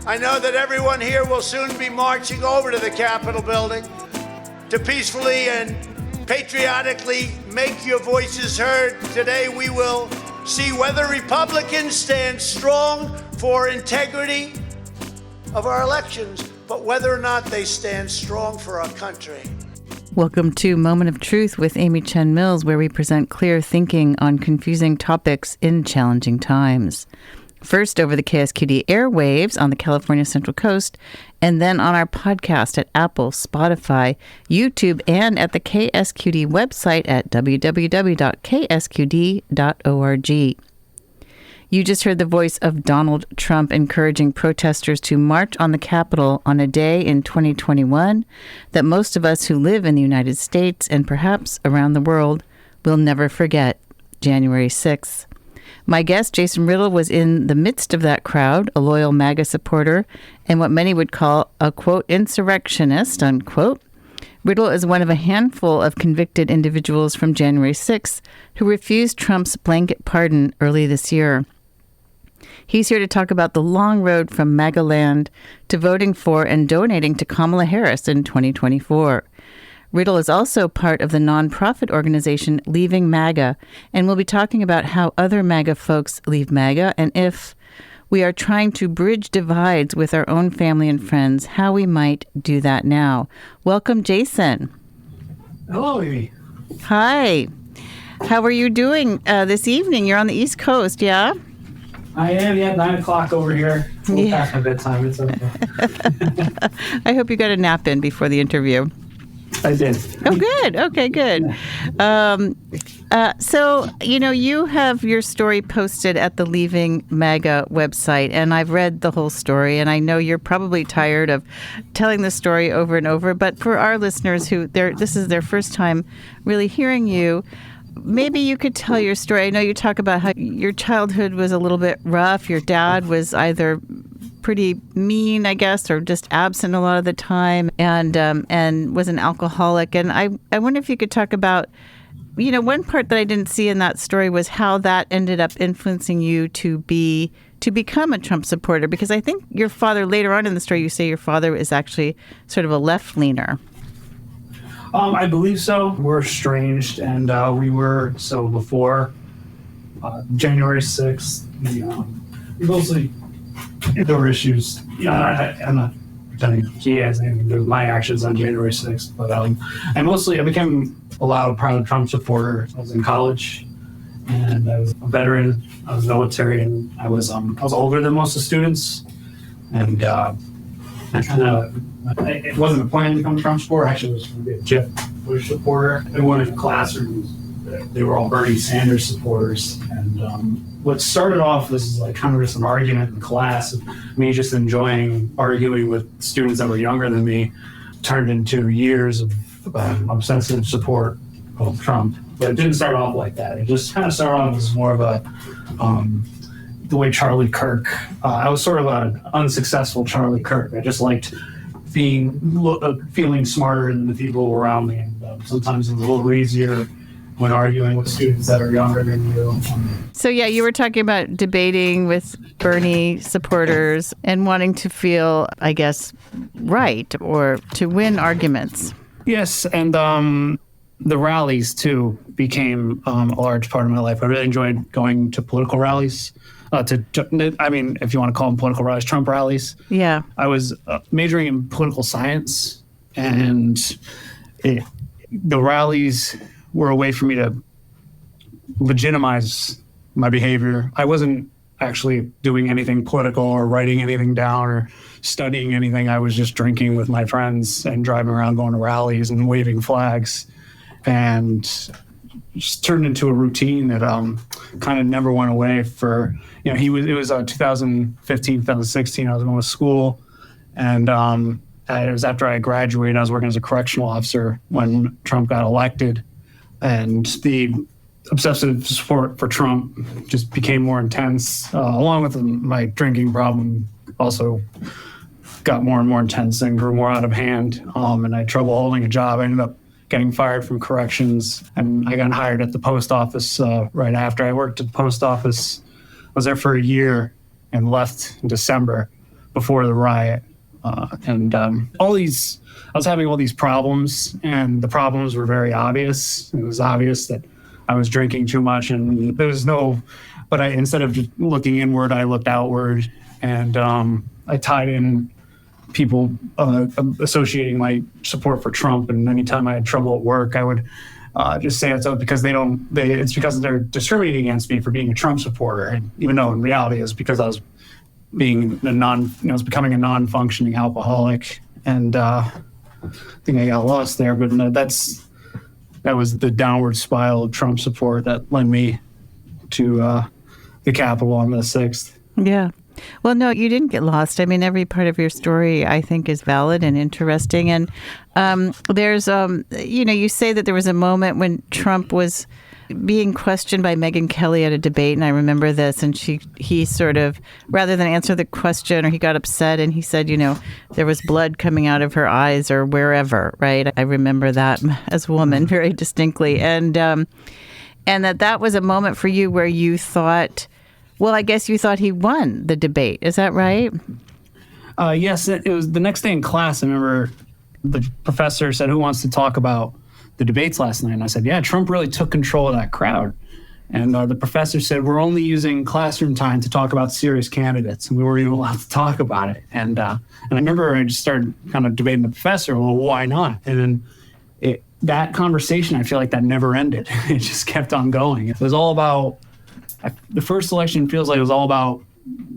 I know that everyone here will soon be marching over to the Capitol building to peacefully and patriotically make your voices heard. Today we will see whether Republicans stand strong for integrity of our elections, but whether or not they stand strong for our country. Welcome to Moment of Truth with Amy Chen Mills, where we present clear thinking on confusing topics in challenging times. First over the KSQD airwaves on the California Central Coast, and then on our podcast at Apple, Spotify, YouTube, and at the KSQD website at www.ksqd.org. You just heard the voice of Donald Trump encouraging protesters to march on the Capitol on a day in 2021 that most of us who live in the United States and perhaps around the world will never forget, January 6th. My guest, Jason Riddle, was in the midst of that crowd, a loyal MAGA supporter, and what many would call a, quote, insurrectionist, unquote. Riddle is one of a handful of convicted individuals from January 6th who refused Trump's blanket pardon early this year. He's here to talk about the long road from MAGA land to voting for and donating to Kamala Harris in 2024. Riddle is also part of the nonprofit organization Leaving MAGA, and we'll be talking about how other MAGA folks leave MAGA and if we are trying to bridge divides with our own family and friends, how we might do that now. Welcome, Jason. Hello, Amy. Hi. How are you doing this evening? You're on the East Coast, yeah? I am, 9 o'clock over here. It's a little past my bedtime. It's okay. I hope you got a nap in before the interview. I did. Oh, good. Okay, good. So, you have your story posted at the Leaving MAGA website, and I've read the whole story, and I know you're probably tired of telling the story over and over, but for our listeners who this is their first time really hearing you, maybe you could tell your story. I know you talk about how your childhood was a little bit rough. Your dad was either pretty mean, I guess, or just absent a lot of the time, and was an alcoholic. And I wonder if you could talk about, one part that I didn't see in that story was how that ended up influencing you to become a Trump supporter. Because I think your father, later on in the story, you say your father is actually sort of a left-leaner. I believe so. We're estranged, and we were, so before January 6th, we mostly, there were issues. I'm not pretending he has anything to do with my actions on January 6th, but I became a loud, proud Trump supporter. I was in college, and I was a veteran. I was military, and I was older than most of the students, and it wasn't a plan to become a Trump supporter. Actually, it was going to be a Jeff Bush supporter. Everyone in the classroom, they were all Bernie Sanders supporters. And what started off as like kind of just an argument in class, of me just enjoying arguing with students that were younger than me, turned into years of obsessive support of Trump. But it didn't start off like that. It just kind of started off as more of a the way Charlie Kirk. I was sort of an unsuccessful Charlie Kirk. I just liked feeling smarter than the people around me. And sometimes it's a little easier when arguing with students that are younger than you. So, you were talking about debating with Bernie supporters and wanting to feel, I guess, right or to win arguments. Yes, and the rallies, too, became a large part of my life. I really enjoyed going to political rallies. If you want to call them political rallies, Trump rallies. Yeah. I was majoring in political science, and the rallies were a way for me to legitimize my behavior. I wasn't actually doing anything political or writing anything down or studying anything. I was just drinking with my friends and driving around going to rallies and waving flags, and just turned into a routine that kind of never went away for, it was 2015, 2016, I was going to school, and it was after I graduated. I was working as a correctional officer when Trump got elected, and the obsessive support for Trump just became more intense, along with my drinking problem also got more and more intense and grew more out of hand, and I had trouble holding a job. I ended up getting fired from corrections, and I got hired at the post office right after. I worked at the post office. I was there for a year and left in December. before the riot. And I was having all these problems, and the problems were very obvious. It was obvious that I was drinking too much, and there was but instead of just looking inward, I looked outward, and I tied in people associating my support for Trump. And anytime I had trouble at work, I would just say it's because it's because they're discriminating against me for being a Trump supporter. And even though in reality it's because I was becoming a non-functioning alcoholic. And I think I got lost there, but that was the downward spiral of Trump support that led me to the Capitol on the 6th. Yeah. Well, no, you didn't get lost. I mean, every part of your story, I think, is valid and interesting. And there's, you say that there was a moment when Trump was being questioned by Megyn Kelly at a debate, and I remember this, and he sort of, rather than answer the question, or he got upset, and he said, there was blood coming out of her eyes or wherever, right? I remember that as a woman very distinctly. And that was a moment for you where you thought, well, I guess you thought he won the debate. Is that right? Yes, it was the next day in class. I remember the professor said, "Who wants to talk about the debates last night?" And I said, "Yeah, Trump really took control of that crowd." And the professor said, "We're only using classroom time to talk about serious candidates." And we weren't even allowed to talk about it. And I remember I just started kind of debating the professor, well, why not? And then that conversation, I feel like that never ended. It just kept on going. It was all about, the first election feels like it was all about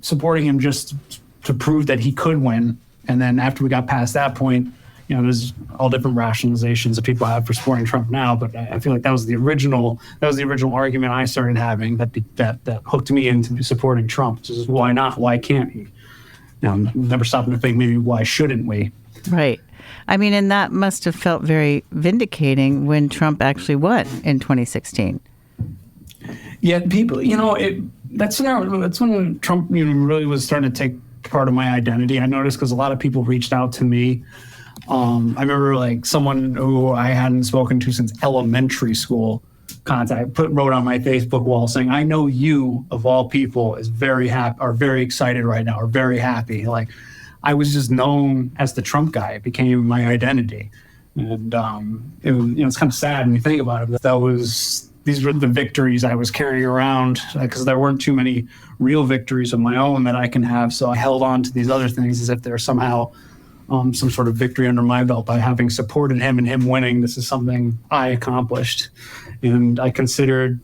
supporting him just to prove that he could win. And then after we got past that point, there's all different rationalizations that people have for supporting Trump now. But I feel like that was the original argument I started having that hooked me into supporting Trump. Which is, why not? Why can't he? Never stopping to think, maybe why shouldn't we? Right. I mean, and that must have felt very vindicating when Trump actually won in 2016. Yeah, people, that's when Trump really was starting to take part of my identity. I noticed because a lot of people reached out to me. I remember someone who I hadn't spoken to since elementary school wrote on my Facebook wall saying, "I know you of all people is very happy, or very excited right now, or very happy." I was just known as the Trump guy. It became my identity. And it's kind of sad when you think about it. These were the victories I was carrying around because there weren't too many real victories of my own that I can have. So I held on to these other things as if they're somehow some sort of victory under my belt by having supported him and him winning. This is something I accomplished. And I considered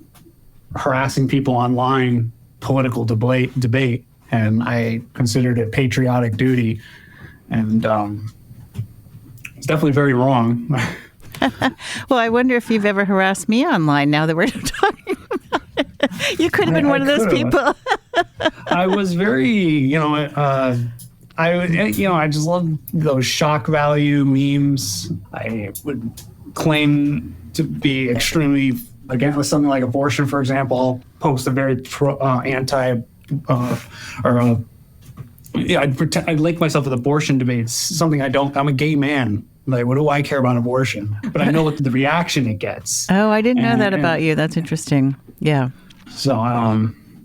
harassing people online political debate, and I considered it patriotic duty. And it's definitely very wrong. Well, I wonder if you've ever harassed me online now that we're talking about it. You could have been one of those people. I was very, I just love those shock value memes. I would claim to be extremely, again, with something like abortion, for example, I'll post a very I'd link myself with abortion debates, something I don't. I'm a gay man. What do I care about abortion? But I know what the reaction it gets. Oh, I didn't know that about you. That's interesting. Yeah. So,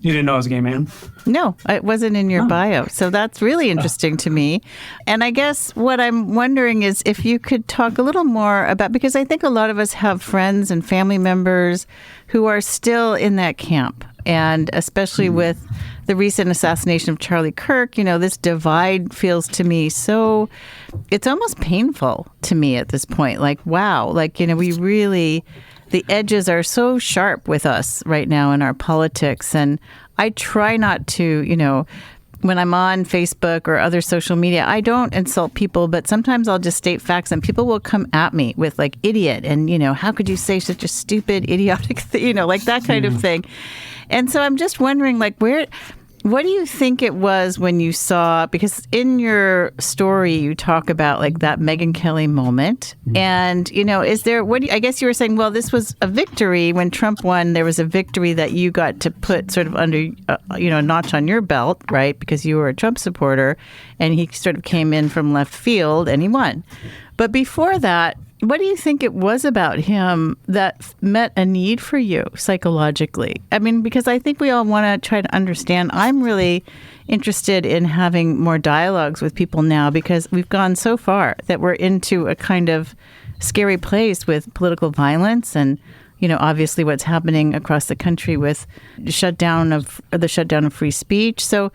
you didn't know I was a gay man? No, it wasn't in your bio. So that's really interesting to me. And I guess what I'm wondering is if you could talk a little more about, because I think a lot of us have friends and family members who are still in that camp. And especially with the recent assassination of Charlie Kirk, this divide feels to me so, it's almost painful to me at this point. Wow, we really, the edges are so sharp with us right now in our politics. And I try not to, when I'm on Facebook or other social media, I don't insult people, but sometimes I'll just state facts and people will come at me with idiot and, how could you say such a stupid, idiotic thing, that kind of thing. And so I'm just wondering, what do you think it was when you saw, because in your story you talk about that Megyn Kelly moment, and is there, I guess you were saying, well, this was a victory when Trump won. There was a victory that you got to put sort of under a notch on your belt, right, because you were a Trump supporter, and he sort of came in from left field and he won. But before that, what do you think it was about him that met a need for you psychologically? I mean, because I think we all want to try to understand. I'm really interested in having more dialogues with people now because we've gone so far that we're into a kind of scary place with political violence and, obviously what's happening across the country with the shutdown of free speech. So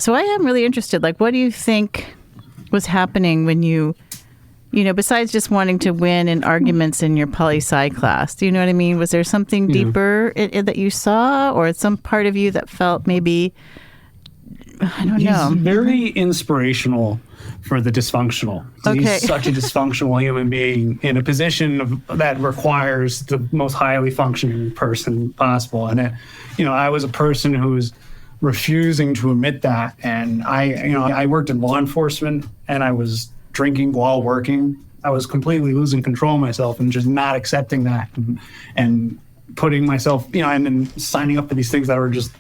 I am really interested. Like, what do you think was happening when you besides just wanting to win in arguments in your poli-sci class, do you know what I mean? Was there something deeper that you saw or some part of you that felt maybe, I don't know. He's very inspirational for the dysfunctional. Okay. He's such a dysfunctional human being in a position that requires the most highly functioning person possible. And, I was a person who's refusing to admit that. And I worked in law enforcement and I was drinking while working. I was completely losing control of myself and just not accepting that and putting myself, and then signing up for these things that were just,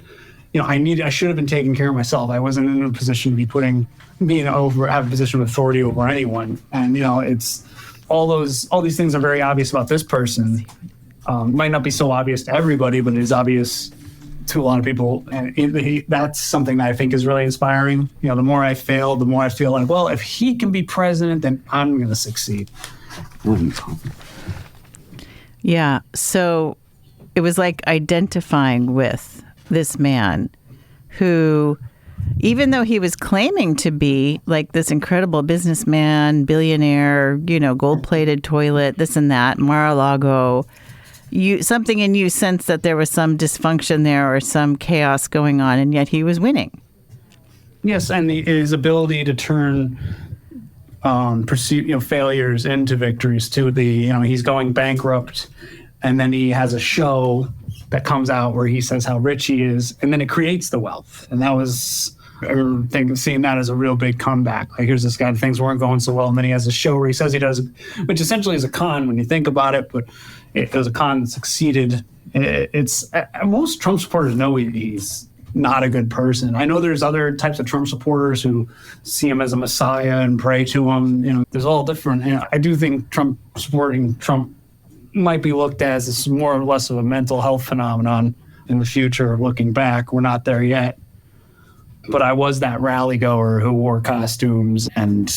I should have been taking care of myself. I wasn't in a position to be have a position of authority over anyone. And, it's all these things are very obvious about this person. Might not be so obvious to everybody, but it is obvious to a lot of people. And that's something that I think is really inspiring. The more I fail, the more I feel like, well, if he can be president, then I'm going to succeed. Yeah. So it was like identifying with this man who, even though he was claiming to be like this incredible businessman, billionaire, gold-plated toilet, this and that, Mar-a-Lago, something in you sensed that there was some dysfunction there or some chaos going on, and yet he was winning. Yes, and his ability to turn perceived failures into victories too. He's going bankrupt, and then he has a show that comes out where he says how rich he is, and then it creates the wealth. And that was, I think, seeing that as a real big comeback. Like, here's this guy, things weren't going so well, and then he has a show where he says he does, which essentially is a con when you think about it, but it was a con that succeeded. Most Trump supporters know he's not a good person. I know there's other types of Trump supporters who see him as a messiah and pray to him. There's all different. I do think supporting Trump might be looked at as more or less of a mental health phenomenon in the future. Looking back, we're not there yet. But I was that rally goer who wore costumes and,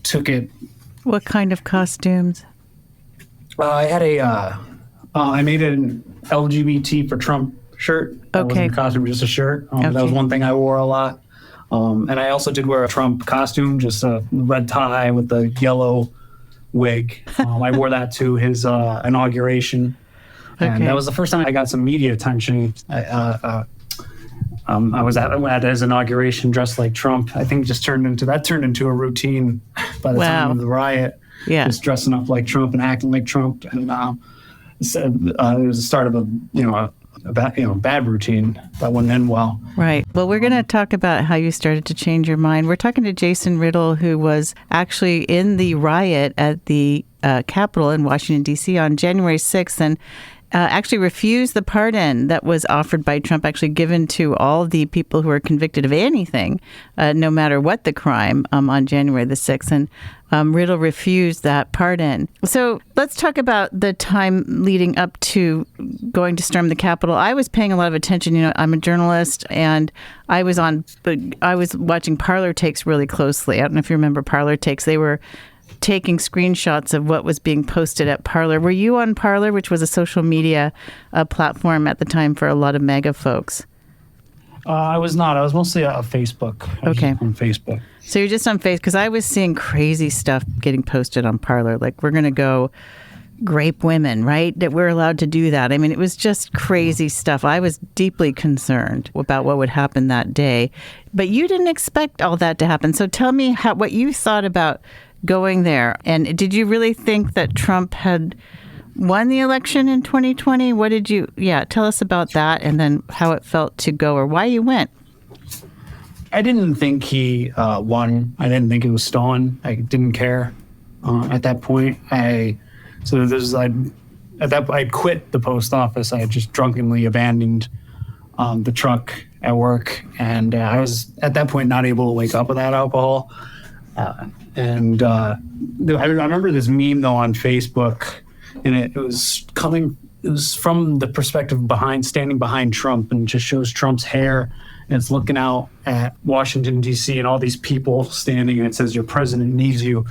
took it. What kind of costumes? I had I made an LGBT for Trump shirt. That wasn't a costume, just a shirt. That was one thing I wore a lot. And I also did wear a Trump costume, just a red tie with the yellow wig. I wore that to his inauguration. And that was the first time I got some media attention. I was at his inauguration dressed like Trump. I think turned into a routine by the time of the riot. Yeah. Just dressing up like Trump and acting like Trump. And it was the start of a bad routine that wouldn't end well. Right. Well, we're going to talk about how you started to change your mind. We're talking to Jason Riddle, who was actually in the riot at the Capitol in Washington, D.C. on January 6th and actually refused the pardon that was offered by Trump, actually given to all the people who are convicted of anything, no matter what the crime, on January the 6th. And Riddle refused that pardon. So let's talk about the time leading up to going to storm the Capitol. I was paying a lot of attention. I'm a journalist, and I was watching Parlor Takes really closely. I don't know if you remember Parlor Takes. They were taking screenshots of what was being posted at Parler. Were you on Parler, which was a social media platform at the time for a lot of MAGA folks? I was not. I was mostly on Facebook. Okay. On Facebook. So you're just on Facebook, because I was seeing crazy stuff getting posted on Parler. Like, we're going to go grape women, right? That we're allowed to do that. I mean, it was just crazy stuff. I was deeply concerned about what would happen that day. But you didn't expect all that to happen. So tell me what you thought about going there. And did you really think that Trump had won the election in 2020? Tell us about that, and then how it felt to go, or why you went. I didn't think he won. I didn't think it was stolen. I didn't care at that point. I quit the post office. I had just drunkenly abandoned the truck at work, and I was at that point not able to wake up without alcohol. I remember this meme though on Facebook, and it was from the perspective standing behind Trump, and it just shows Trump's hair, and it's looking out at Washington D.C. and all these people standing, and it says your president needs you.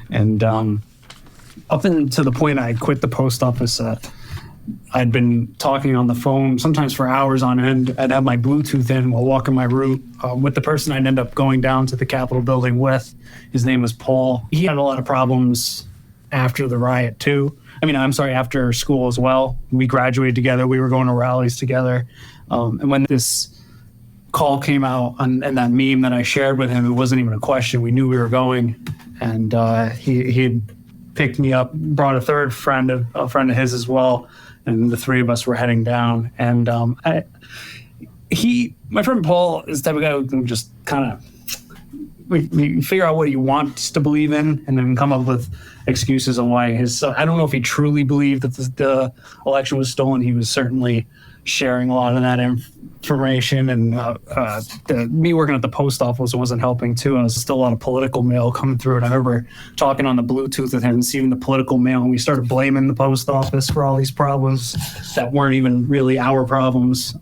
And up until the point I quit the post office, I'd been talking on the phone sometimes for hours on end. I'd have my Bluetooth in while walking my route with the person I'd end up going down to the Capitol building with. His name was Paul. He had a lot of problems after the riot too. After school as well. We graduated together. We were going to rallies together. And when this call came out and that meme that I shared with him, it wasn't even a question. We knew we were going. And he had picked me up, brought a third friend, a friend of his as well. And the three of us were heading down. And my friend Paul is the type of guy who can just kind of we figure out what he wants to believe in and then come up with excuses on why I don't know if he truly believed that the election was stolen. He was certainly sharing a lot of that information, and me working at the post office wasn't helping too. And there's still a lot of political mail coming through, and I remember talking on the Bluetooth with him and seeing the political mail, and we started blaming the post office for all these problems that weren't even really our problems.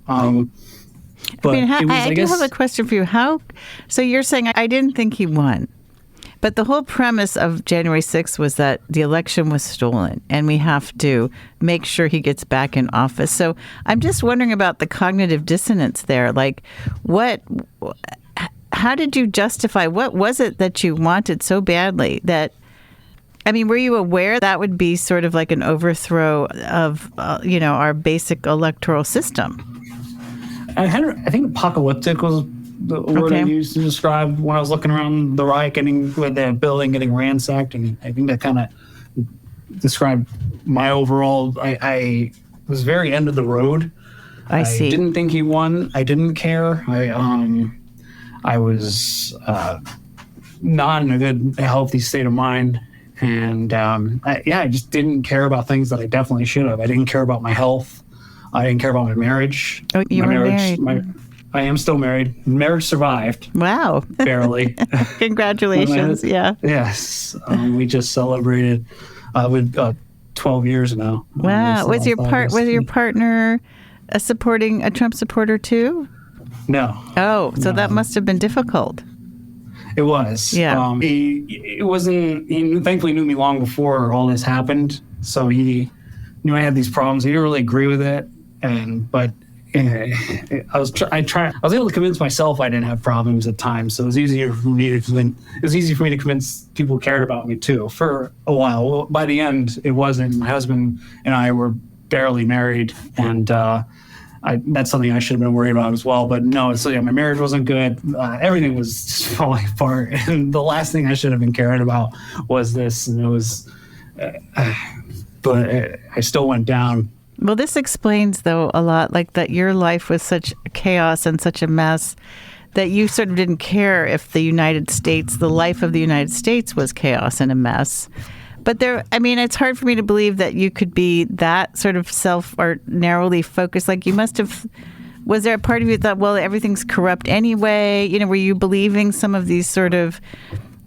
But I do have a question for you. So you're saying I didn't think he won, but the whole premise of January 6th was that the election was stolen and we have to make sure he gets back in office. So I'm just wondering about the cognitive dissonance there. Like, how did you justify, what was it that you wanted so badly that, were you aware that would be sort of like an overthrow of, our basic electoral system? I think apocalyptic was the word I used to describe when I was looking around the riot, with the building getting ransacked, and I think that kind of described my overall. I was very end of the road. I see. I didn't think he won. I didn't care. I was not in a good, healthy state of mind, and I just didn't care about things that I definitely should have. I didn't care about my health. I didn't care about my marriage. Oh, you were married. I am still married. Marriage survived. Wow. Barely. Congratulations. Yeah. Yes. We just celebrated with 12 years now. Wow. Was your partner a Trump supporter too? No. Oh, so that must have been difficult. It was. Yeah. He thankfully knew me long before all this happened. So he knew I had these problems. He didn't really agree with it. But I was able to convince myself I didn't have problems at times. So it was easy for me to convince people who cared about me too for a while. Well, by the end, it wasn't. My husband and I were barely married, and that's something I should have been worried about as well. But no, my marriage wasn't good. Everything was just falling apart, and the last thing I should have been caring about was this. And it was, but I still went down. Well, this explains, though, a lot, like that your life was such chaos and such a mess that you sort of didn't care if the life of the United States was chaos and a mess. But it's hard for me to believe that you could be that sort of or narrowly focused. Like, you must have, was there a part of you that thought, well, everything's corrupt anyway? Were you believing some of these sort of,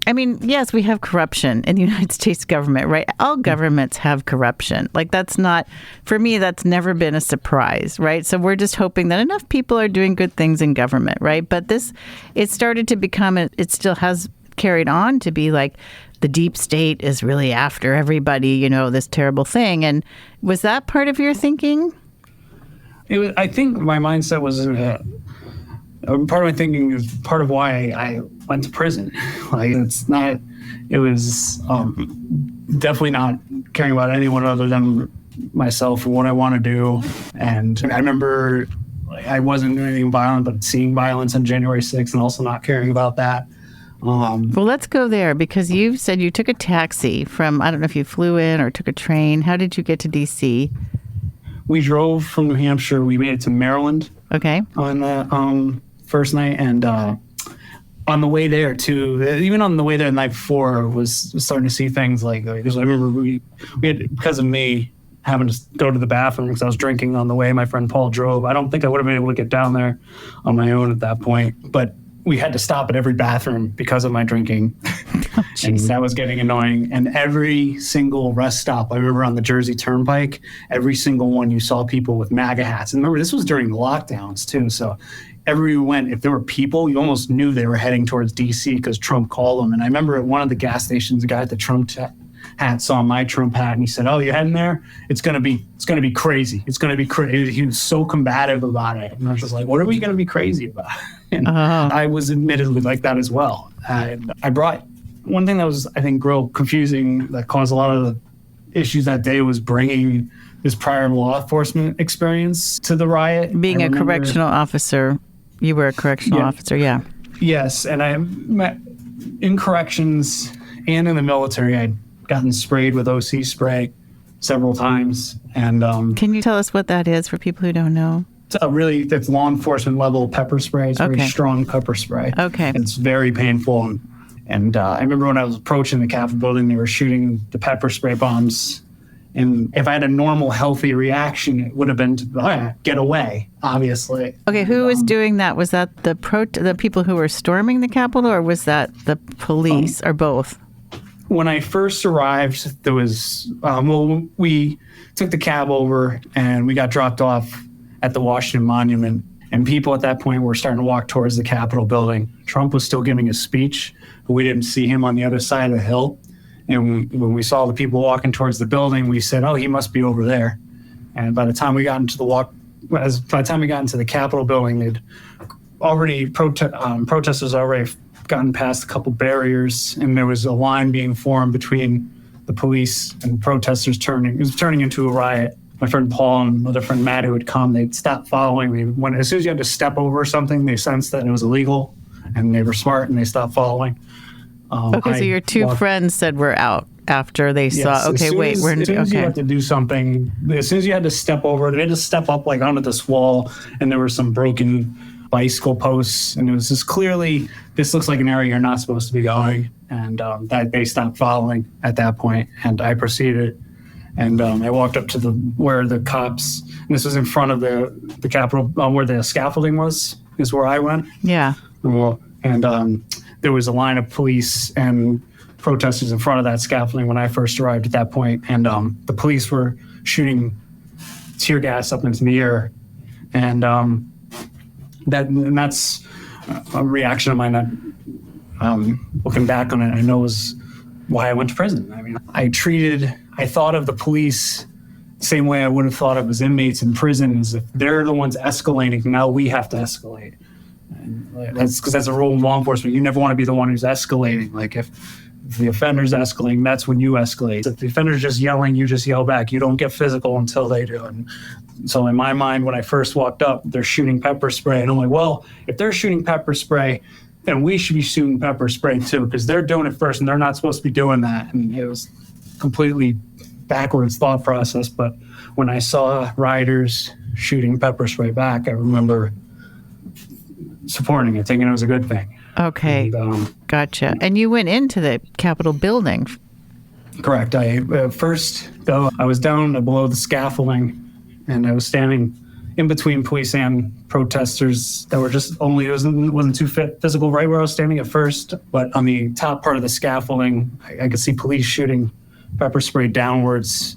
yes, we have corruption in the United States government, right? All governments have corruption. Like, for me, that's never been a surprise, right? So we're just hoping that enough people are doing good things in government, right? But it started to become, it still has carried on to be like the deep state is really after everybody, this terrible thing. And was that part of your thinking? I think my mindset was, part of my thinking is part of why I went to prison. It was definitely not caring about anyone other than myself and what I want to do. And I remember I wasn't doing anything violent, but seeing violence on January 6th and also not caring about that. Well, let's go there, because you said you took a taxi from, I don't know if you flew in or took a train. How did you get to D.C.? We drove from New Hampshire. We made it to Maryland. Okay. On the first night, and on the way there too, even on the way there the night before, was starting to see things like, because I remember we had, because of me having to go to the bathroom because I was drinking on the way. My friend Paul drove. I don't think I would have been able to get down there on my own at that point, but we had to stop at every bathroom because of my drinking. And that was getting annoying. And every single rest stop, I remember on the Jersey Turnpike, every single one you saw people with MAGA hats. And remember, this was during the lockdowns too. So everywhere you went, if there were people, you almost knew they were heading towards DC because Trump called them. And I remember at one of the gas stations, the guy at the Trump hat saw my Trump hat and he said, "Oh, you heading there? It's gonna be crazy. It's gonna be crazy." He was so combative about it, and I was just like, "What are we gonna be crazy about?" And I was admittedly like that as well. I brought one thing that was, I think, real confusing that caused a lot of the issues that day was bringing this prior law enforcement experience to the riot. Being a correctional officer, you were a correctional officer, yeah. Yes, and I met in corrections and in the military. I'd gotten sprayed with OC spray several times. And can you tell us what that is for people who don't know? It's law enforcement level pepper spray. It's very strong pepper spray. Okay. It's very painful. And I remember when I was approaching the Capitol building, they were shooting the pepper spray bombs. And if I had a normal, healthy reaction, it would have been to get away, obviously. Okay, who was doing that? Was that the people who were storming the Capitol, or was that the police, or both? When I first arrived, there was, we took the cab over and we got dropped off at the Washington Monument. And people at that point were starting to walk towards the Capitol building. Trump was still giving a speech, but we didn't see him on the other side of the hill. And when we saw the people walking towards the building, we said, "Oh, he must be over there." And by the time we got into the Capitol building, they'd already protesters already gotten past a couple barriers, and there was a line being formed between the police and protesters. It was turning into a riot. My friend Paul and my other friend Matt, who had come, they'd stop following me. As soon as you had to step over something, they sensed that it was illegal, and they were smart and they stopped following. Okay, so your two friends said we're out after they saw, as soon as you had to do something, as soon as you had to step over, they had to step up like onto this wall, and there were some broken bicycle posts, and it was just clearly, this looks like an area you're not supposed to be going. And that they stopped following at that point, and I proceeded. And I walked up to where the cops, and this was in front of the Capitol, where the scaffolding was, is where I went. Yeah. And there was a line of police and protesters in front of that scaffolding when I first arrived at that point. And the police were shooting tear gas up into the air. And that's a reaction of mine that, looking back on it, I know was why I went to prison. I mean, I thought of the police the same way I would have thought of as inmates in prison, as if they're the ones escalating, now we have to escalate. And that's because that's a role of law enforcement. You never want to be the one who's escalating. Like if the offender's escalating, that's when you escalate. If the offender's just yelling, you just yell back. You don't get physical until they do. And so in my mind, when I first walked up, they're shooting pepper spray. And I'm like, well, if they're shooting pepper spray, then we should be shooting pepper spray too, because they're doing it first and they're not supposed to be doing that. And it was completely backwards thought process. But when I saw rioters shooting pepper spray back, I remember supporting it, thinking it was a good thing. Okay, gotcha. And you went into the Capitol building. Correct. First, though, I was down below the scaffolding, and I was standing in between police and protesters that were just it wasn't too physical right where I was standing at first, but on the top part of the scaffolding, I could see police shooting pepper spray downwards,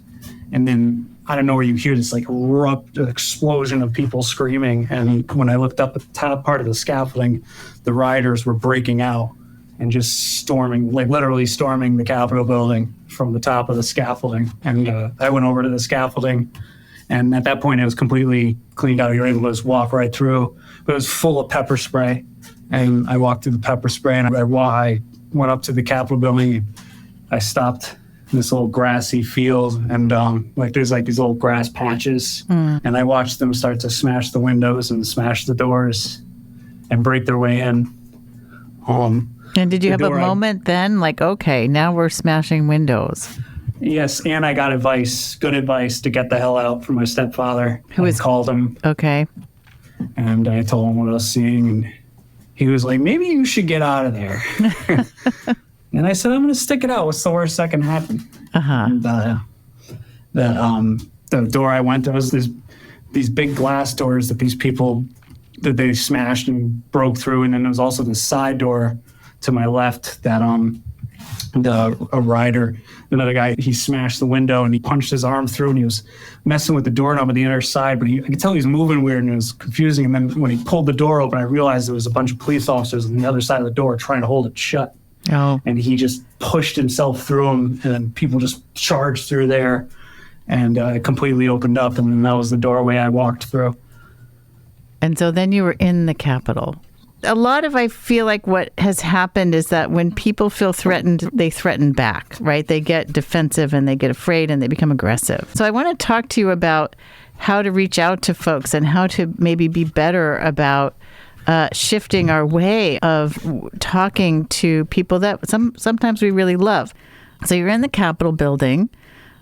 and then I don't know where you hear this like erupt explosion of people screaming. And when I looked up at the top part of the scaffolding, the rioters were breaking out and just storming, like literally storming the Capitol building from the top of the scaffolding. And I went over to the scaffolding, and at that point it was completely cleaned out. You were able to just walk right through, but it was full of pepper spray. And I walked through the pepper spray, and I went up to the Capitol building. I stopped this little grassy field, and there's like these little grass patches, and I watched them start to smash the windows and smash the doors and break their way in. And did you have a moment then, like, okay, now we're smashing windows? Yes, and I got good advice to get the hell out from my stepfather. Called him. Okay. And I told him what I was seeing, and he was like, maybe you should get out of there. And I said, I'm going to stick it out. What's the worst that can happen? And the door I went to was these big glass doors that these people that they smashed and broke through. And then there was also the side door to my left that a rider, another guy, he smashed the window and he punched his arm through, and he was messing with the doorknob on the other side, but I could tell he was moving weird and it was confusing. And then when he pulled the door open, I realized there was a bunch of police officers on the other side of the door trying to hold it shut. Oh. And he just pushed himself through them, and then people just charged through there, and it completely opened up, and then that was the doorway I walked through. And so then you were in the Capitol. A lot of, I feel like what has happened is that when people feel threatened, they threaten back, right? They get defensive and they get afraid and they become aggressive. So I want to talk to you about how to reach out to folks and how to maybe be better about shifting our way of talking to people that sometimes we really love. So you're in the Capitol building.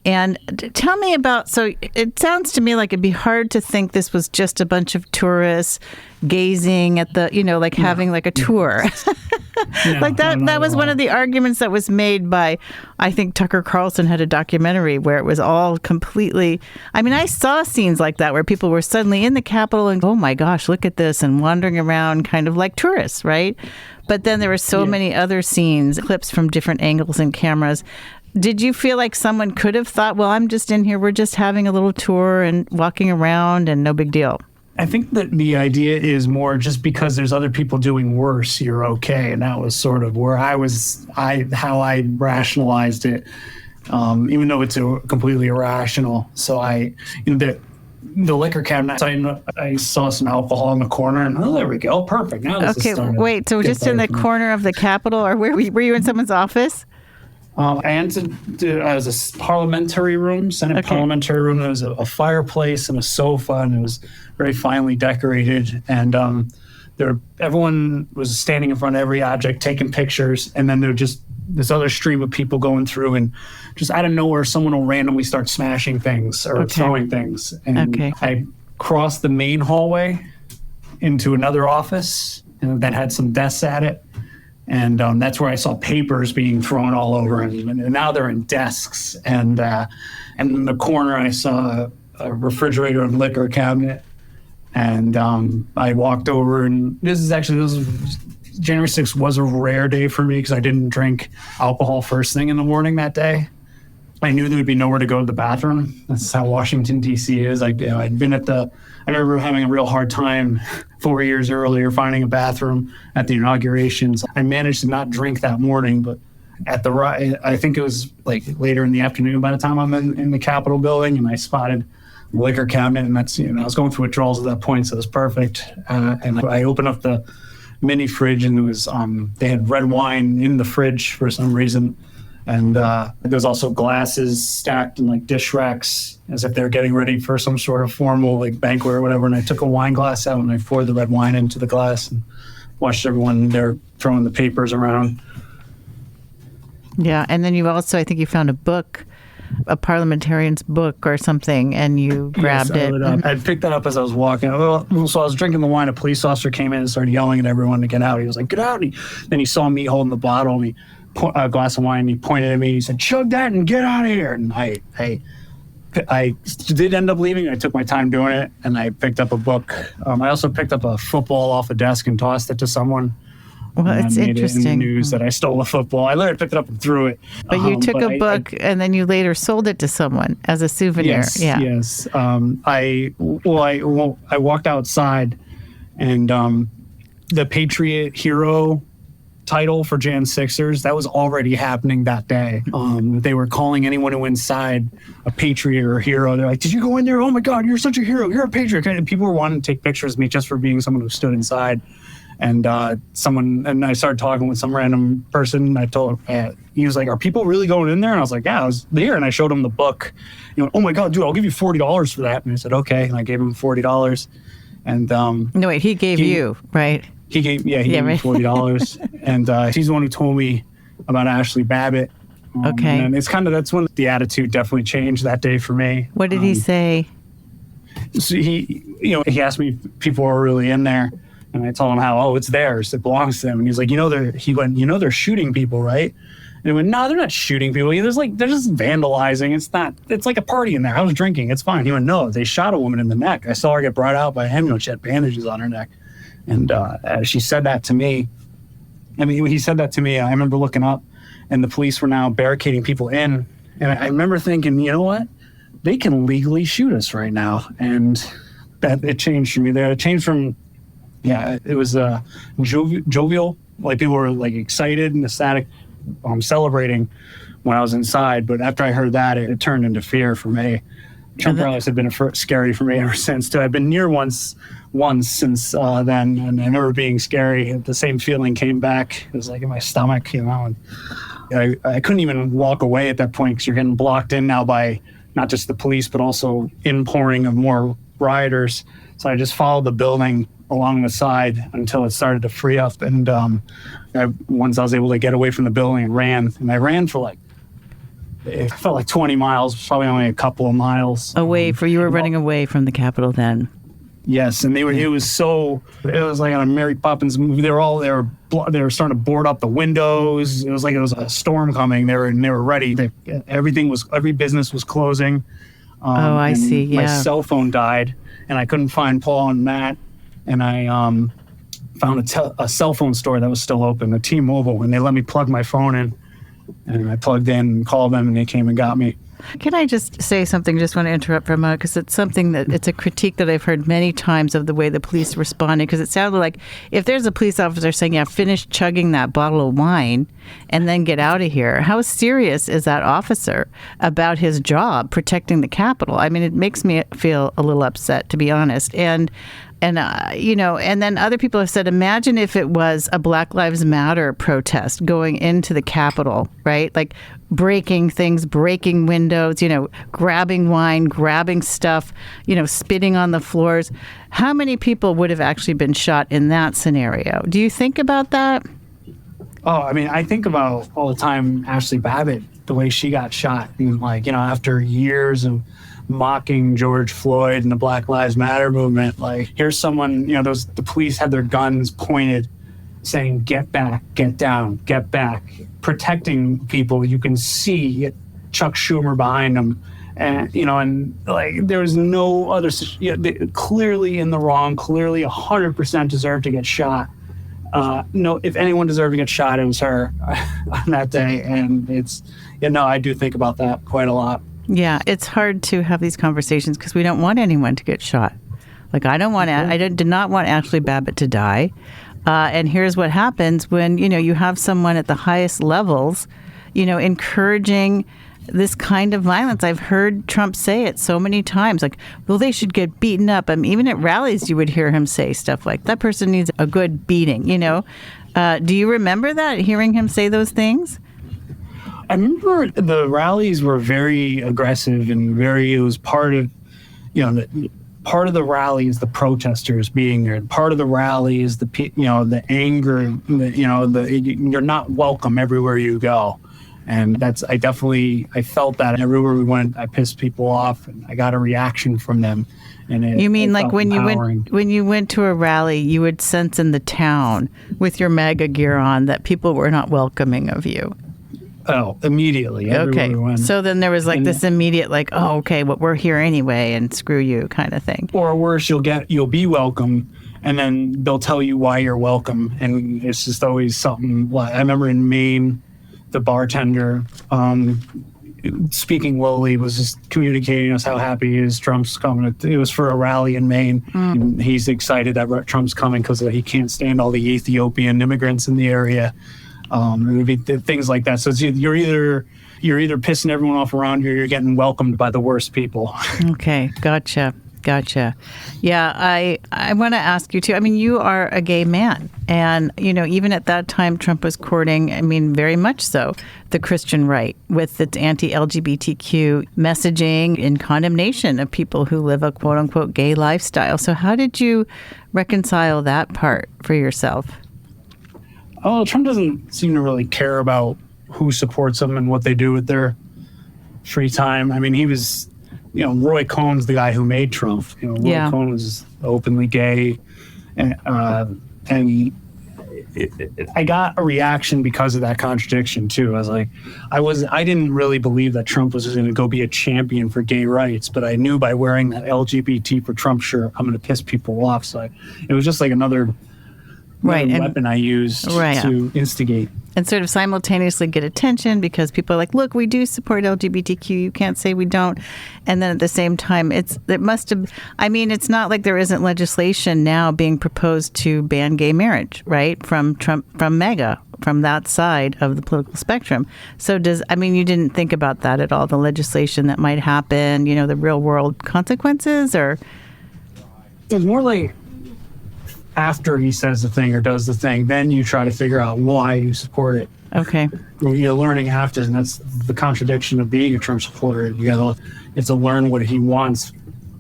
And tell me about, so it sounds to me like it'd be hard to think this was just a bunch of tourists gazing at the, like having like a tour. Like that was one of the arguments that was made by, I think Tucker Carlson had a documentary where it was all completely, I saw scenes like that where people were suddenly in the Capitol and, oh my gosh, look at this, and wandering around kind of like tourists, right? But then there were so many other scenes, clips from different angles and cameras. Did you feel like someone could have thought, well, I'm just in here, we're just having a little tour and walking around and no big deal? I think that the idea is more just because there's other people doing worse, you're okay. And that was sort of where how I rationalized it, even though it's completely irrational. So the liquor cabinet, I saw some alcohol in the corner, and there we go, perfect. Now this is starting. Wait, so just in the corner of the Capitol, or were you in someone's office? It was a parliamentary room, Senate parliamentary room. There was a fireplace and a sofa, and it was very finely decorated. And everyone was standing in front of every object, taking pictures. And then there was just this other stream of people going through, and just out of nowhere, someone will randomly start smashing things or throwing things. And I crossed the main hallway into another office that had some desks at it. And that's where I saw papers being thrown all over, and now they're in desks. And in the corner, I saw a refrigerator and liquor cabinet. And I walked over, and January 6th was a rare day for me because I didn't drink alcohol first thing in the morning that day. I knew there would be nowhere to go to the bathroom. That's how Washington, D.C. is. I'd been I remember having a real hard time 4 years earlier finding a bathroom at the inaugurations. I managed to not drink that morning, but I think it was like later in the afternoon by the time I'm in the Capitol building, and I spotted the liquor cabinet, and that's, I was going through withdrawals at that point, so it was perfect. And I opened up the mini fridge, and it was they had red wine in the fridge for some reason. And there's also glasses stacked in like dish racks as if they're getting ready for some sort of formal like banquet or whatever. And I took a wine glass out and I poured the red wine into the glass and watched everyone there throwing the papers around. Yeah. And then you also, I think you found a book, a parliamentarian's book or something, and you grabbed it. I picked that up as I was walking. So I was drinking the wine. A police officer came in and started yelling at everyone to get out. He was like, get out. Then he saw me holding the bottle, and a glass of wine. He pointed at me. He said, "Chug that and get out of here." And I did end up leaving. I took my time doing it, and I picked up a book. I also picked up a football off a desk and tossed it to someone. Well, it's interesting. It in the news that I stole a football. I literally picked it up and threw it. But you took a book, and then you later sold it to someone as a souvenir. Yes. I walked outside, and the Patriot Hero title for Jan Sixers, that was already happening that day. They were calling anyone who inside a patriot or a hero. They're like, "Did you go in there? Oh my God, you're such a hero. You're a patriot." And people were wanting to take pictures of me just for being someone who stood inside. And I started talking with some random person. I told him, he was like, "Are people really going in there?" And I was like, "Yeah, I was there." And I showed him the book. "Oh my God, dude, I'll give you $40 for that." And I said, "Okay." And I gave him $40. And no, wait, he gave you, right? He gave me $40. And he's the one who told me about Ashley Babbitt. Okay. And it's that's when the attitude definitely changed that day for me. What did he say? So he asked me if people were really in there. And I told him how, it's theirs. It belongs to them. And he's like, they're shooting people, right? And he went, "No, they're not shooting people. They're just vandalizing. It's like a party in there. I was drinking. It's fine." He went, "No, they shot a woman in the neck. I saw her get brought out by an ambulance. She had bandages on her neck." And as she said that to me, I mean, when he said that to me, I remember looking up, and the police were now barricading people in. And I remember thinking, you know what? They can legally shoot us right now. And that it changed for me there. It changed from, it was jovial. Like, people were like excited and ecstatic, celebrating when I was inside. But after I heard that, it turned into fear for me. Trump rallies have been scary for me ever since, too. I've been near once since then, and I remember being scary. The same feeling came back. It was like in my stomach, and I couldn't even walk away at that point because you're getting blocked in now by not just the police, but also inpouring of more rioters. So I just followed the building along the side until it started to free up. And once I was able to get away from the building, I ran for it felt like 20 miles, probably only a couple of miles. You were running away from the Capitol then. Yes, and it was like on a Mary Poppins movie. They were starting to board up the windows. It was like it was a storm coming. They were ready. Every business was closing. I see. Yeah. My cell phone died, and I couldn't find Paul and Matt. And I found a cell phone store that was still open, a T-Mobile, and they let me plug my phone in. And I plugged in and called them, and they came and got me. Can I just say something? Just want to interrupt for a moment, because it's something it's a critique that I've heard many times of the way the police responded, because it sounded like if there's a police officer saying, finish chugging that bottle of wine and then get out of here, how serious is that officer about his job protecting the Capitol? I mean, it makes me feel a little upset, to be honest. And then other people have said, imagine if it was a Black Lives Matter protest going into the Capitol, right? Like breaking things, breaking windows, grabbing wine, grabbing stuff, spitting on the floors. How many people would have actually been shot in that scenario? Do you think about that? Oh, I mean, I think about all the time Ashley Babbitt, the way she got shot. And after years of mocking George Floyd and the Black Lives Matter movement, here's someone, the police had their guns pointed saying, get back, get down, get back, protecting people. You can see Chuck Schumer behind them. And, there was no other, clearly in the wrong, clearly 100% deserved to get shot. If anyone deserved to get shot, it was her on that day. And I do think about that quite a lot. Yeah, it's hard to have these conversations because we don't want anyone to get shot. I did not want Ashley Babbitt to die. And here's what happens when, you have someone at the highest levels, encouraging this kind of violence. I've heard Trump say it so many times, they should get beaten up. I mean, even at rallies, you would hear him say stuff like, that person needs a good beating, Do you remember that, hearing him say those things? I remember the rallies were very aggressive and it was part of, part of the rally is the protesters being there. Part of the rally is the anger, you're not welcome everywhere you go. And I felt that everywhere we went, I pissed people off and I got a reaction from them. And you mean when empowering. you went to a rally, you would sense in the town with your MAGA gear on that people were not welcoming of you? Oh, immediately. Okay. We went. So then there was this immediate we're here anyway and screw you kind of thing. Or worse, you'll be welcome and then they'll tell you why you're welcome. And it's just always something. I remember in Maine, the bartender, speaking lowly, was just communicating us how happy he is Trump's coming. It was for a rally in Maine. And he's excited that Trump's coming because he can't stand all the Ethiopian immigrants in the area. It would be things like that. So you're either pissing everyone off around you, or you're getting welcomed by the worst people. Okay, gotcha. Yeah, I want to ask you too. I mean, you are a gay man, and even at that time, Trump was courting. I mean, very much so, the Christian right with its anti-LGBTQ messaging in condemnation of people who live a quote unquote gay lifestyle. So, how did you reconcile that part for yourself? Oh, Trump doesn't seem to really care about who supports him and what they do with their free time. I mean, he was, Roy Cohn's the guy who made Trump. Roy Cohn was openly gay. And I got a reaction because of that contradiction, too. I was like, I didn't really believe that Trump was going to go be a champion for gay rights, but I knew by wearing that LGBT for Trump shirt, I'm going to piss people off. So it was just like another Right, the and- weapon I used to instigate. And sort of simultaneously get attention because people are like, look, we do support LGBTQ. You can't say we don't. And then at the same time, it's not like there isn't legislation now being proposed to ban gay marriage, right? From Trump, from MAGA, from that side of the political spectrum. So you didn't think about that at all, the legislation that might happen, the real world consequences, or? It's more like after he says the thing or does the thing, then you try to figure out why you support it. Okay. You're learning after, and that's the contradiction of being a Trump supporter. It's to learn what he wants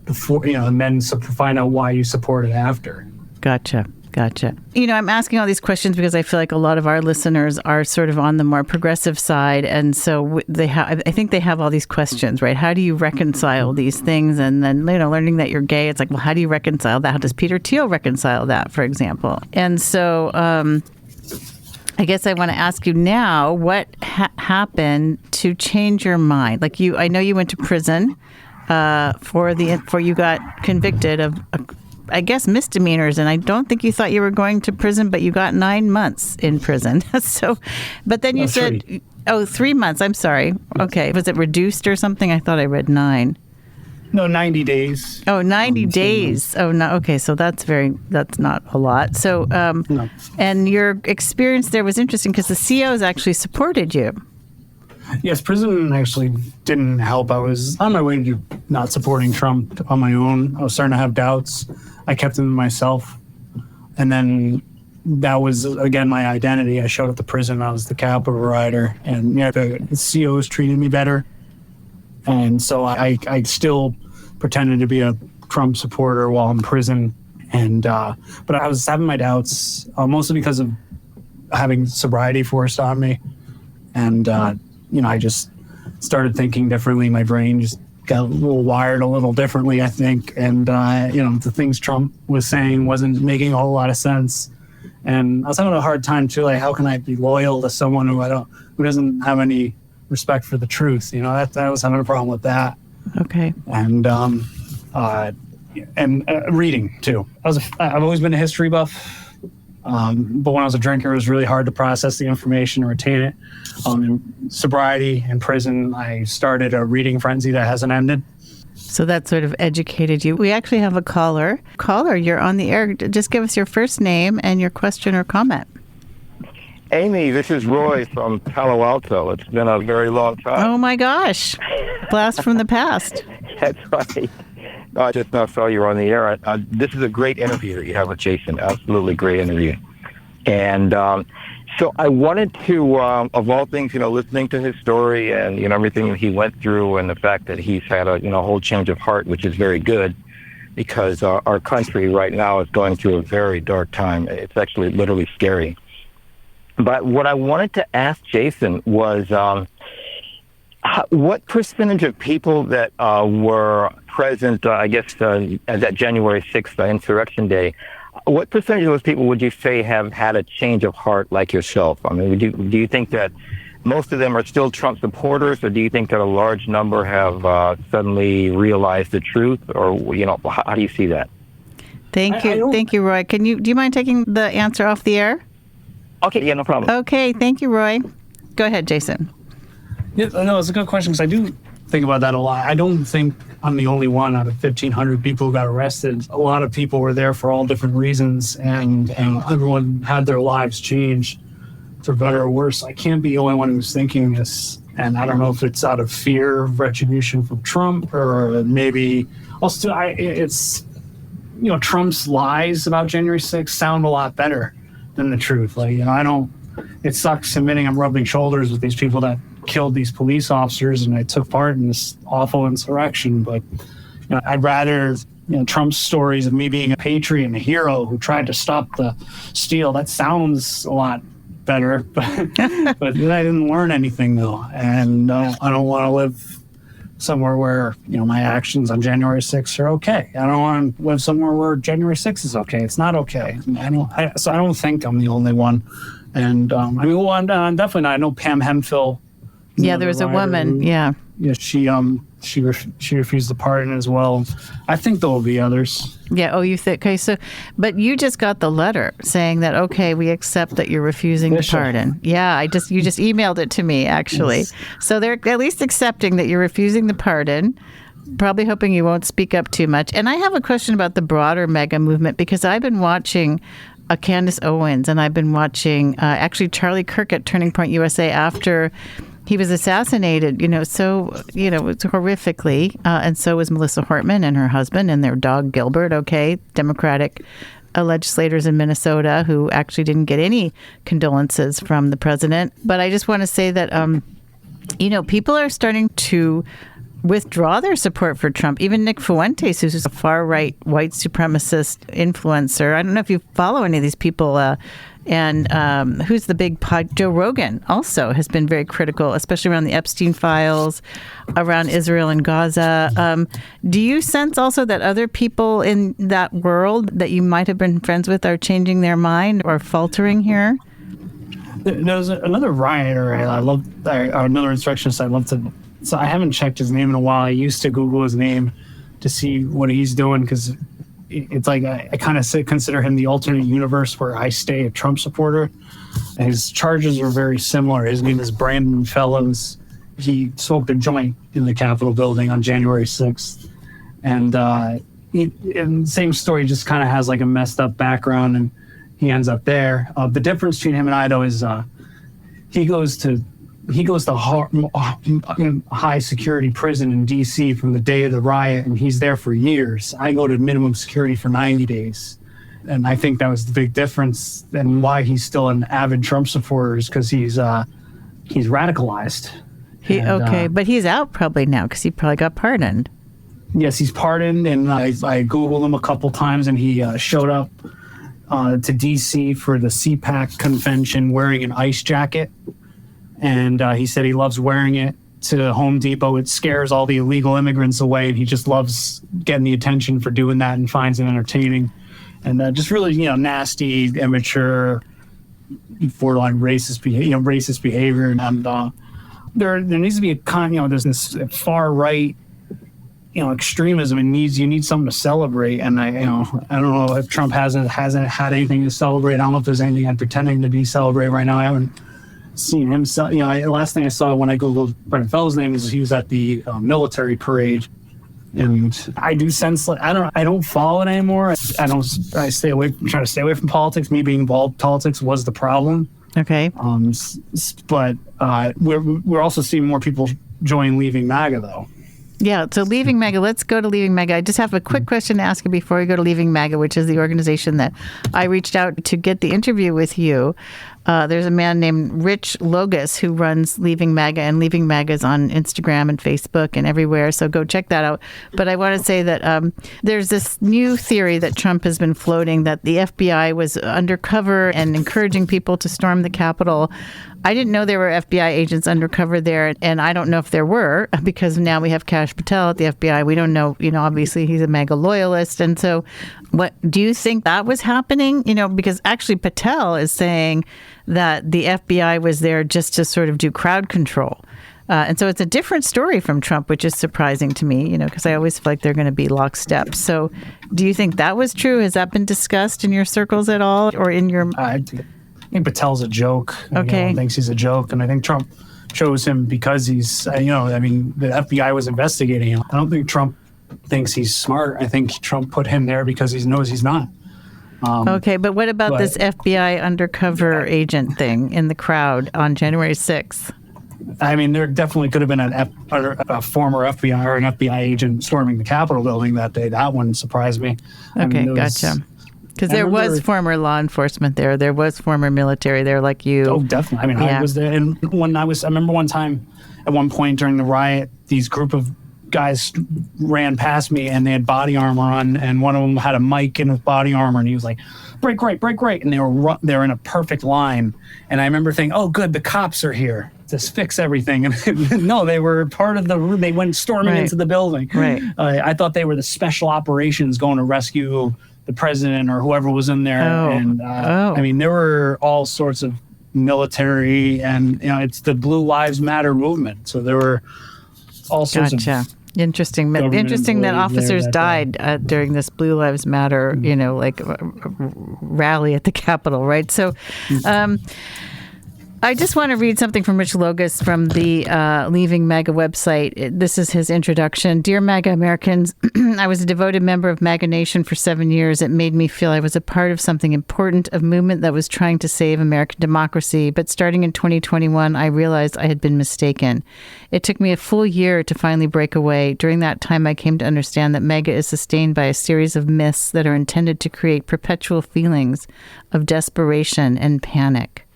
before, and then find out why you support it after. Gotcha. I'm asking all these questions because I feel like a lot of our listeners are sort of on the more progressive side. And so I think they have all these questions, right? How do you reconcile these things? And then, learning that you're gay, it's like, well, how do you reconcile that? How does Peter Thiel reconcile that, for example? And so I guess I want to ask you now, what happened to change your mind? Like I know you went to prison for you got convicted of I guess misdemeanors, and I don't think you thought you were going to prison, but you got 9 months in prison. So, but then you said, 3 months. I'm sorry. Okay, was it reduced or something? I thought I read 9. No, 90 days. Oh, 90 days. Oh, no. Okay, so that's not a lot. So, No. And your experience there was interesting because the COs actually supported you. Yes, prison actually didn't help. I was on my way to not supporting Trump on my own. I was starting to have doubts. I kept them to myself. And then that was, again, my identity. I showed up to prison. I was the Capitol rider. And the COs treated me better. And so I still pretended to be a Trump supporter while in prison. And but I was having my doubts, mostly because of having sobriety forced on me. And I just started thinking differently. My brain just got a little wired a little differently, I think. And, the things Trump was saying wasn't making a whole lot of sense. And I was having a hard time, too. Like, how can I be loyal to someone who doesn't have any respect for the truth? That I was having a problem with that. Okay. And reading, too. I've always been a history buff. But when I was a drinker, it was really hard to process the information or retain it. In sobriety and prison, I started a reading frenzy that hasn't ended. So that sort of educated you. We actually have a caller. Caller, you're on the air. Just give us your first name and your question or comment. Amy, this is Roy from Palo Alto. It's been a very long time. Oh, my gosh. Blast from the past. That's right. No, I just saw you on the air. This is a great interview that you have with Jason. Absolutely great interview. And so I wanted to, of all things, listening to his story and, everything that he went through and the fact that he's had a, whole change of heart, which is very good because our country right now is going through a very dark time. It's actually literally scary. But what I wanted to ask Jason was what percentage of people that were present, at that January 6th insurrection day, what percentage of those people would you say have had a change of heart like yourself? I mean, do you think that most of them are still Trump supporters, or do you think that a large number have suddenly realized the truth, or how do you see that? Thank you, Roy. Do you mind taking the answer off the air? Okay, yeah, no problem. Okay, thank you, Roy. Go ahead, Jason. Yeah, no, it's a good question because I do think about that a lot. I don't think I'm the only one out of 1,500 people who got arrested. A lot of people were there for all different reasons, and everyone had their lives changed for better or worse. I can't be the only one who's thinking this, and I don't know if it's out of fear of retribution from Trump or maybe also it's Trump's lies about January 6th sound a lot better than the truth. It sucks admitting I'm rubbing shoulders with these people that killed these police officers and I took part in this awful insurrection, but I'd rather Trump's stories of me being a patriot and a hero who tried to stop the steal. That sounds a lot better, but I didn't learn anything though, and I don't want to live somewhere where my actions on January 6th are okay. I don't want to live somewhere where January 6th is okay. It's not okay. So I don't think I'm the only one. And I'm definitely not. I know Pam Hemphill. Yeah, there was a woman. Yeah. Yeah, she refused the pardon as well. I think there will be others. Yeah. Oh, you think? Okay. So, but you just got the letter saying that, okay, we accept that you're refusing the pardon. Yeah. You just emailed it to me, actually. Yes. So they're at least accepting that you're refusing the pardon. Probably hoping you won't speak up too much. And I have a question about the broader MAGA movement, because I've been watching Candace Owens, and I've been watching actually Charlie Kirk at Turning Point USA after he was assassinated, horrifically. And so was Melissa Hortman and her husband and their dog Gilbert, Democratic legislators in Minnesota who actually didn't get any condolences from the president. But I just want to say that, people are starting to withdraw their support for Trump. Even Nick Fuentes, who's a far-right white supremacist influencer. I don't know if you follow any of these people. And who's the big Joe Rogan also has been very critical, especially around the Epstein files, around Israel and Gaza. Do you sense also that other people in that world that you might have been friends with are changing their mind or faltering here? There's another rioter another insurrectionist I love to. So I haven't checked his name in a while. I used to Google his name to see what he's doing, because it's like I kind of consider him the alternate universe where I stay a Trump supporter. And his charges are very similar. His name is Brandon Fellows. He smoked a joint in the Capitol building on January 6th. And same story, just kind of has like a messed up background, and he ends up there. The difference between him and I, though, is he goes to high security prison in D.C. from the day of the riot, and he's there for years. I go to minimum security for 90 days. And I think that was the big difference, and why he's still an avid Trump supporter is because he's radicalized. But he's out probably now because he probably got pardoned. Yes, he's pardoned, and I Googled him a couple times, and he showed up to D.C. for the CPAC convention wearing an ice jacket. And he said he loves wearing it to Home Depot. It scares all the illegal immigrants away, and he just loves getting the attention for doing that and finds it entertaining. And just really, nasty, immature, borderline racist behavior. And there needs to be there's this far right, extremism. You need something to celebrate. And I don't know if Trump hasn't had anything to celebrate. I don't know if there's anything I'm pretending to be celebrating right now. I haven't seen him. Last thing I saw when I Googled Brandon Fellows' name is he was at the military parade, and I do sense I don't follow it anymore. I stay away. Try to stay away from politics. Me being involved in politics was the problem. Okay. But we're also seeing more people join Leaving MAGA, though. Yeah, so Leaving MAGA, let's go to Leaving MAGA. I just have a quick question to ask you before we go to Leaving MAGA, which is the organization that I reached out to get the interview with you. There's a man named Rich Logus who runs Leaving MAGA, and Leaving MAGA is on Instagram and Facebook and everywhere, so go check that out. But I want to say that there's this new theory that Trump has been floating that the FBI was undercover and encouraging people to storm the Capitol. I didn't know there were FBI agents undercover there, and I don't know if there were, because now we have Kash Patel at the FBI. We don't know, obviously he's a MAGA loyalist. And so what do you think that was happening? Because actually Patel is saying that the FBI was there just to sort of do crowd control. And so it's a different story from Trump, which is surprising to me, because I always feel like they're going to be lockstep. So do you think that was true? Has that been discussed in your circles at all, or in your... I think Patel's a joke. Okay. Thinks he's a joke. And I think Trump chose him because he's, the FBI was investigating him. I don't think Trump thinks he's smart. I think Trump put him there because he knows he's not. Okay, but what about this FBI undercover agent thing in the crowd on January 6th? There definitely could have been a former FBI or an FBI agent storming the Capitol building that day. That one surprised me. Okay, gotcha. Because there was former law enforcement there. There was former military there, like you. Oh, definitely. I was there. And I remember one time, at one point during the riot, these group of guys ran past me, and they had body armor on, and one of them had a mic in his body armor, and he was like, break right, break right. And they were in a perfect line. And I remember thinking, oh, good, the cops are here to fix everything. And no, they were part of they went storming into the building. Right. I thought they were the special operations going to rescue the president or whoever was in there. There were all sorts of military, and it's the Blue Lives Matter movement. So there were all sorts Gotcha. of Interesting. government Interesting that employees there officers that, died during this Blue Lives Matter, rally at the Capitol, right? So, I just want to read something from Rich Logus from the Leaving MAGA website. This is his introduction. Dear MAGA Americans, I was a devoted member of MAGA Nation for 7 years. It made me feel I was a part of something important, a movement that was trying to save American democracy. But starting in 2021, I realized I had been mistaken. It took me a full year to finally break away. During that time, I came to understand that MAGA is sustained by a series of myths that are intended to create perpetual feelings of desperation and panic.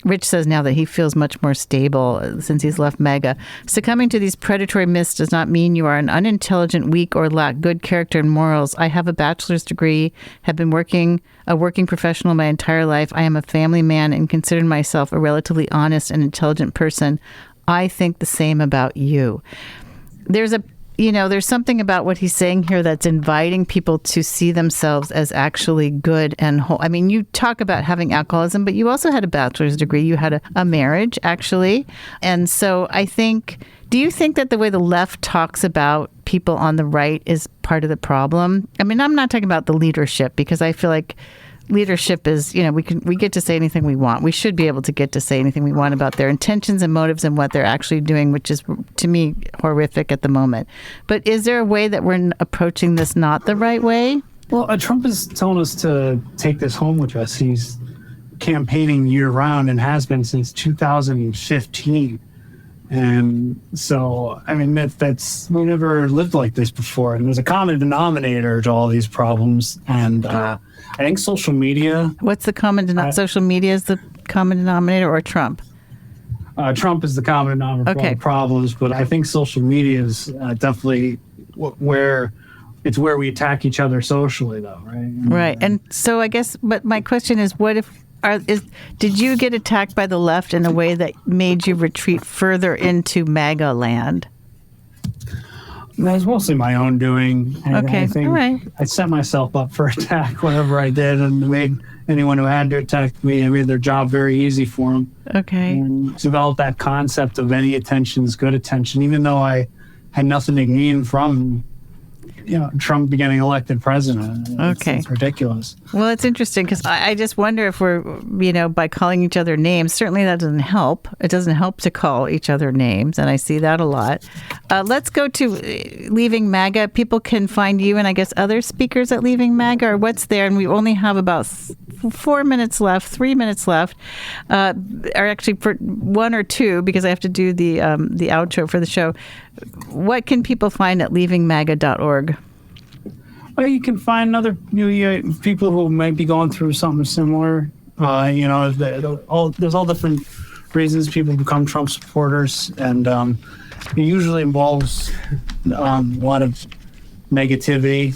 Rich says now that he feels much more stable since he's left MAGA. Succumbing to these predatory myths does not mean you are an unintelligent, weak, or lack good character and morals. I have a bachelor's degree, have been a working professional my entire life. I am a family man and consider myself a relatively honest and intelligent person. I think the same about you. There's something about what he's saying here that's inviting people to see themselves as actually good and whole. I mean, you talk about having alcoholism, but you also had a bachelor's degree. You had a marriage, actually. And so do you think that the way the left talks about people on the right is part of the problem? I mean, I'm not talking about the leadership, because I feel like leadership is, we get to say anything we want. We should be able to get to say anything we want about their intentions and motives and what they're actually doing, which is, to me, horrific at the moment. But is there a way that we're approaching this not the right way? Well, Trump is telling us to take this home with us. He's campaigning year round and has been since 2015. And so, I mean, we never lived like this before. And there's a common denominator to all these problems. And I think social media. What's the common denominator? Social media is the common denominator, or Trump? Trump is the common denominator for all the problems. But I think social media is definitely where we attack each other socially, though, right? Right. And so I guess, but my question is, what if, did you get attacked by the left in a way that made you retreat further into MAGA land? That was mostly my own doing. Okay, I think all right. I set myself up for attack whenever I did, and made anyone who had to attack me, I made their job very easy for them. Okay. And developed that concept of any attention is good attention, even though I had nothing to gain from Trump getting elected president. It's ridiculous. Well, it's interesting because I just wonder if we're, by calling each other names, certainly that doesn't help. It doesn't help to call each other names, and I see that a lot. Let's go to Leaving MAGA. People can find you and I guess other speakers at Leaving MAGA, or what's there, and we only have about 3 minutes left, or actually for 1 or 2, because I have to do the outro for the show. What can people find at leavingmaga.org? Well, you can find other people who might be going through something similar. There's all different reasons people become Trump supporters, and it usually involves a lot of negativity,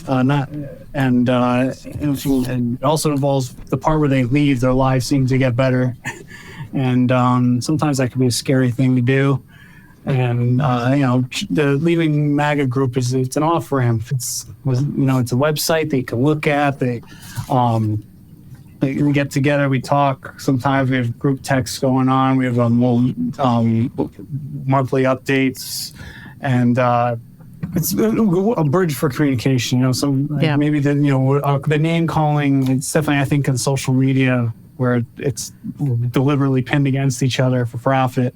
and it also involves the part where they leave, their lives seem to get better, and sometimes that can be a scary thing to do. And the Leaving MAGA group it's an off ramp. It's a website they can look at. They get together, we talk. Sometimes we have group texts going on. We have monthly updates, and it's a bridge for communication. Maybe the name calling. It's definitely, I think, on social media where it's deliberately pinned against each other for profit.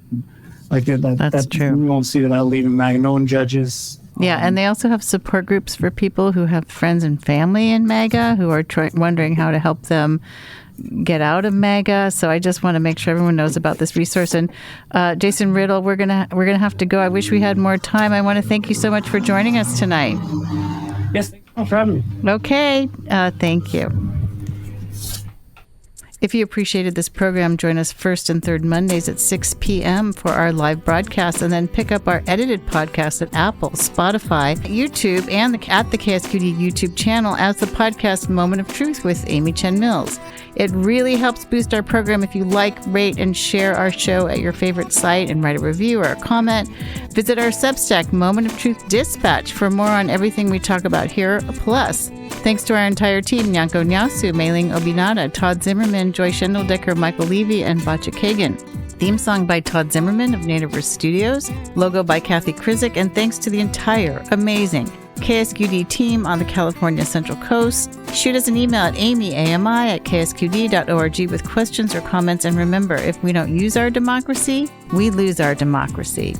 That's true. We won't see that out Leaving MAGA. No one judges. Yeah, and they also have support groups for people who have friends and family in MAGA who are wondering how to help them get out of MAGA. So I just want to make sure everyone knows about this resource. And Jason Riddle, we're gonna have to go. I wish we had more time. I want to thank you so much for joining us tonight. Yes, thank you for having me. Okay, thank you. If you appreciated this program, join us first and third Mondays at 6 p.m. for our live broadcast, and then pick up our edited podcast at Apple, Spotify, YouTube, and at the KSQD YouTube channel as the podcast Moment of Truth with Amy Chen Mills. It really helps boost our program if you like, rate, and share our show at your favorite site and write a review or a comment. Visit our Substack, Moment of Truth Dispatch, for more on everything we talk about here. Plus, thanks to our entire team, Nyanko Nyasu, Mei-Ling Obinata, Todd Zimmerman, Joy Schendeldecker, Michael Levy, and Bacha Kagan. Theme song by Todd Zimmerman of Nativerse Studios. Logo by Kathy Krizik. And thanks to the entire amazing KSQD team on the California Central Coast. Shoot us an email at amyami@ksqd.org with questions or comments. And remember, if we don't use our democracy, we lose our democracy.